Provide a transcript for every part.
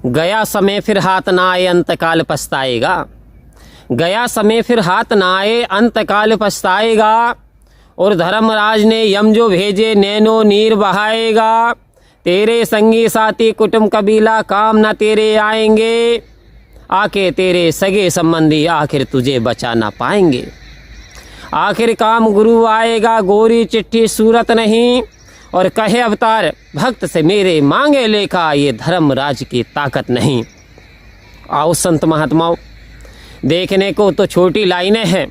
गया समय फिर हाथ ना आए अंतकाल पछताएगा। गया समय फिर हाथ ना आए अंतकाल पछताएगा। और धर्मराज ने यम जो भेजे नैनो नीर बहाएगा। तेरे संगी साथी कुटुंब कबीला काम न तेरे आएंगे। आके तेरे सगे संबंधी आखिर तुझे बचा ना पाएंगे। आखिर काम गुरु आएगा गोरी चिट्ठी सूरत नहीं। और कहे अवतार भक्त से मेरे मांगे लेखा ये धर्मराज की ताकत नहीं। आओ संत महात्माओं, देखने को तो छोटी लाइनें हैं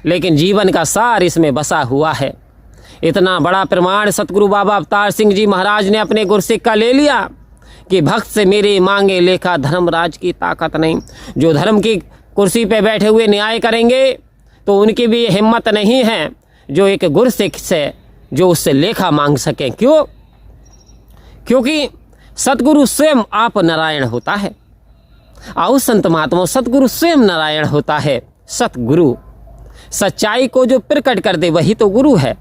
लेकिन जीवन का सार इसमें बसा हुआ है। इतना बड़ा प्रमाण सतगुरु बाबा अवतार सिंह जी महाराज ने अपने गुरसिक का ले लिया कि भक्त से मेरे मांगे लेखा धर्मराज की ताकत नहीं। जो धर्म की कुर्सी पे बैठे हुए न्याय करेंगे तो उनकी भी हिम्मत नहीं है जो एक गुरसिक से जो उससे लेखा मांग सकें। क्यों? क्योंकि सतगुरु स्वयं आप नारायण होता है। आओ संत महात्माओं, सतगुरु स्वयं नारायण होता है। सतगुरु सच्चाई को जो प्रकट कर दे वही तो गुरु है।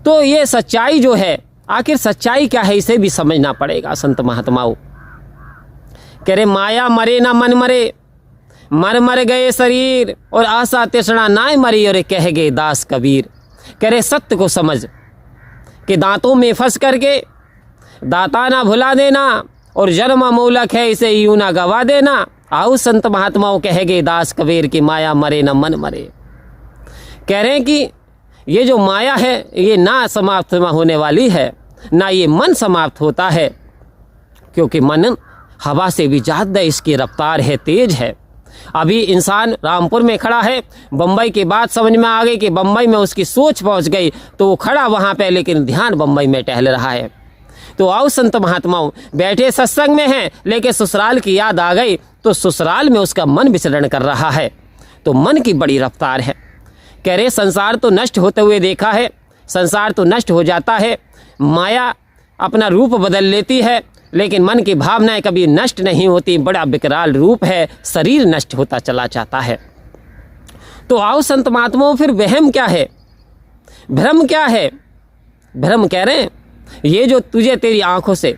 तो ये सच्चाई जो है, आखिर सच्चाई क्या है इसे भी समझना पड़ेगा। संत महात्माओं कह रहे माया मरे ना मन मरे, मर मर गए शरीर और आशा तृष्णा नाय मरी। और कह गए दास कबीर, कह रहे सत्य को समझ कि दांतों में फंस करके दाता ना भुला देना और जन्म मूलक है इसे यूं ना गवा देना। आओ संत महात्माओं कह गए दास कबीर की माया मरे ना मन मरे। कह रहे हैं कि ये जो माया है ये ना समाप्त होने वाली है, ना ये मन समाप्त होता है। क्योंकि मन हवा से भी ज़्यादा इसकी रफ्तार है, तेज है। अभी इंसान रामपुर में खड़ा है, बम्बई की बात समझ में आ गई कि बम्बई में उसकी सोच पहुंच गई तो वो खड़ा वहाँ पे लेकिन ध्यान बम्बई में टहल रहा है। तो आओ संत महात्माओं, बैठे सत्संग में हैं लेकिन ससुराल की याद आ गई तो ससुराल में उसका मन विचरण कर रहा है। तो मन की बड़ी रफ्तार है। कह रहे संसार तो नष्ट होते हुए देखा है, संसार तो नष्ट हो जाता है, माया अपना रूप बदल लेती है लेकिन मन की भावनाएं कभी नष्ट नहीं होती। बड़ा विकराल रूप है, शरीर नष्ट होता चला जाता है। तो आओ संत महात्माओं, फिर वहम क्या है, भ्रम क्या है? भ्रम कह रहे हैं ये जो तुझे तेरी आंखों से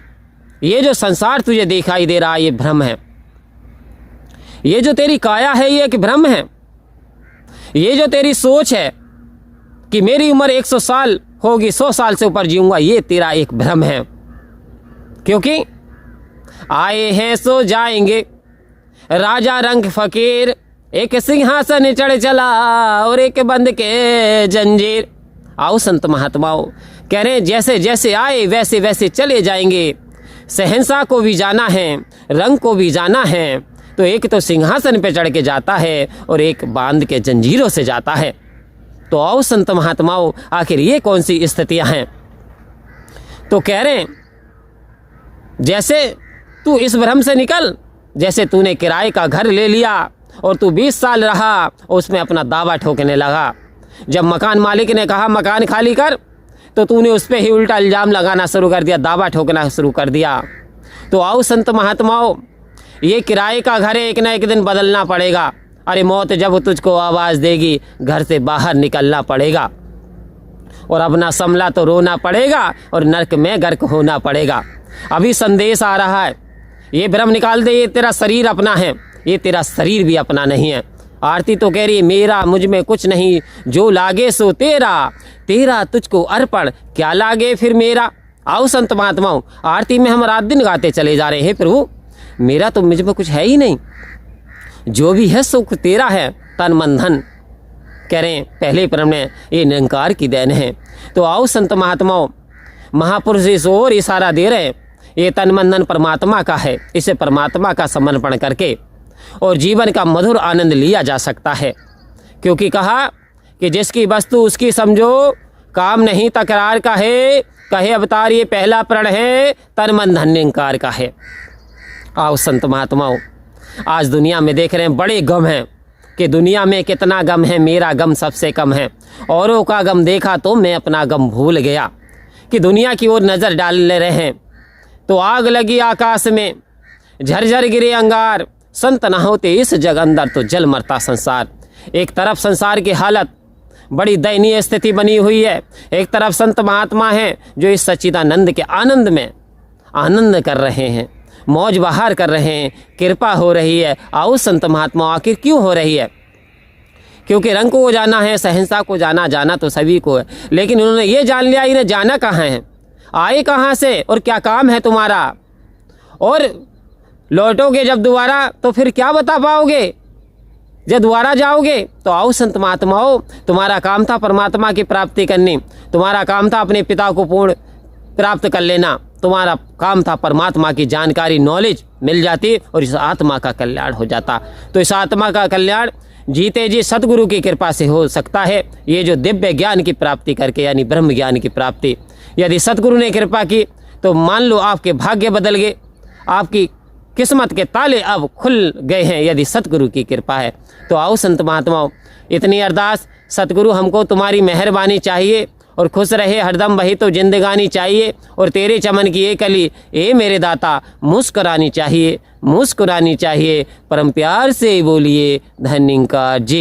ये जो संसार तुझे दिखाई दे रहा है ये भ्रम है। ये जो तेरी काया है ये एक भ्रम है। ये जो तेरी सोच है कि मेरी उम्र 100 साल होगी, 100 साल से ऊपर जीऊंगा, ये तेरा एक भ्रम है। क्योंकि आए हैं सो जाएंगे, राजा रंग फकीर, एक सिंहासन चढ़ चला और एक बंद के जंजीर। आओ संत महात्माओं कह रहे हैं जैसे जैसे आए वैसे वैसे चले जाएंगे। शहंशाह को भी जाना है, रंग को भी जाना है। तो एक तो सिंहासन पे चढ़ के जाता है और एक बांध के जंजीरों से जाता है। तो आओ संत महात्माओं, आखिर ये कौन सी स्थितियां हैं? तो कह रहे हैं जैसे तू इस भ्रम से निकल, जैसे तूने किराए का घर ले लिया और तू 20 साल रहा और उसमें अपना दावा ठोकने लगा। जब मकान मालिक ने कहा मकान खाली कर तो तूने उस पर ही उल्टा इल्ज़ाम लगाना शुरू कर दिया, दावा ठोकना शुरू कर दिया। तो आओ संत महात्माओं, ये किराए का घर एक ना एक दिन बदलना पड़ेगा। अरे मौत जब तुझको आवाज़ देगी घर से बाहर निकलना पड़ेगा और अपना समला तो रोना पड़ेगा और नरक में गर्क होना पड़ेगा। अभी संदेश आ रहा है, ये भ्रम निकाल दे, ये तेरा शरीर अपना है, ये तेरा शरीर भी अपना नहीं है। आरती तो कह रही है मेरा मुझ में कुछ नहीं, जो लागे सो तेरा, तेरा तुझको अर्पण, क्या लागे फिर मेरा। आओ संत महात्माओं, आरती में हम रात दिन गाते चले जा रहे हैं प्रभु मेरा तो मुझ में कुछ है ही नहीं, जो भी है सुख तेरा है, तन मन धन। कह रहे हैं पहले क्रम में ये निरंकार की देन है। तो आओ संत महात्माओं, महापुरुष इस ओर इशारा दे रहे हैं, ये तन मन धन परमात्मा का है, इसे परमात्मा का समर्पण करके और जीवन का मधुर आनंद लिया जा सकता है। क्योंकि कहा कि जिसकी वस्तु उसकी समझो, काम नहीं तकरार का है, कहे अवतार ये पहला प्रण है, तन मन धन निरंकार का है। आओ संत महात्माओं, आज दुनिया में देख रहे हैं बड़े गम हैं कि दुनिया में कितना गम है, मेरा गम सबसे कम है। औरों का गम देखा तो मैं अपना गम भूल गया। कि दुनिया की ओर नज़र डाल ले रहे हैं तो आग लगी आकाश में, झरझर गिरे अंगार, संत न होते इस जग अंदर तो जल मरता संसार। एक तरफ संसार की हालत बड़ी दयनीय स्थिति बनी हुई है, एक तरफ संत महात्मा हैं जो इस सच्चिदानंद के आनंद में आनंद कर रहे हैं। मौज बहार कर रहे हैं, कृपा हो रही है। आओ संत महात्मा, आखिर क्यों हो रही है? क्योंकि रंग को जाना है, सहनसा को जाना तो सभी को है, लेकिन उन्होंने ये जान लिया इन्हें जाना कहाँ है, आए कहाँ से और क्या काम है तुम्हारा, और लौटोगे जब दोबारा तो फिर क्या बता पाओगे जब दोबारा जाओगे। तो आओ संत महात्माओं, तुम्हारा काम था परमात्मा की प्राप्ति करनी, तुम्हारा काम था अपने पिता को पूर्ण प्राप्त कर लेना, तुम्हारा काम था परमात्मा की जानकारी, नॉलेज मिल जाती और इस आत्मा का कल्याण हो जाता। तो इस आत्मा का कल्याण जीते जी सतगुरु की कृपा से हो सकता है। ये जो दिव्य ज्ञान की प्राप्ति करके, यानी ब्रह्म ज्ञान की प्राप्ति, यदि सतगुरु ने कृपा की तो मान लो आपके भाग्य बदल गए, आपकी किस्मत के ताले अब खुल गए हैं यदि सतगुरु की कृपा है। तो आओ संत महात्माओं, इतनी अरदास, सतगुरु हमको तुम्हारी मेहरबानी चाहिए और खुश रहे हरदम वही तो जिंदगानी चाहिए, और तेरे चमन की एक कली ए मेरे दाता मुस्कुरानी चाहिए, मुस्कुरानी चाहिए। परम प्यार से बोलिए धन्यवाद जी।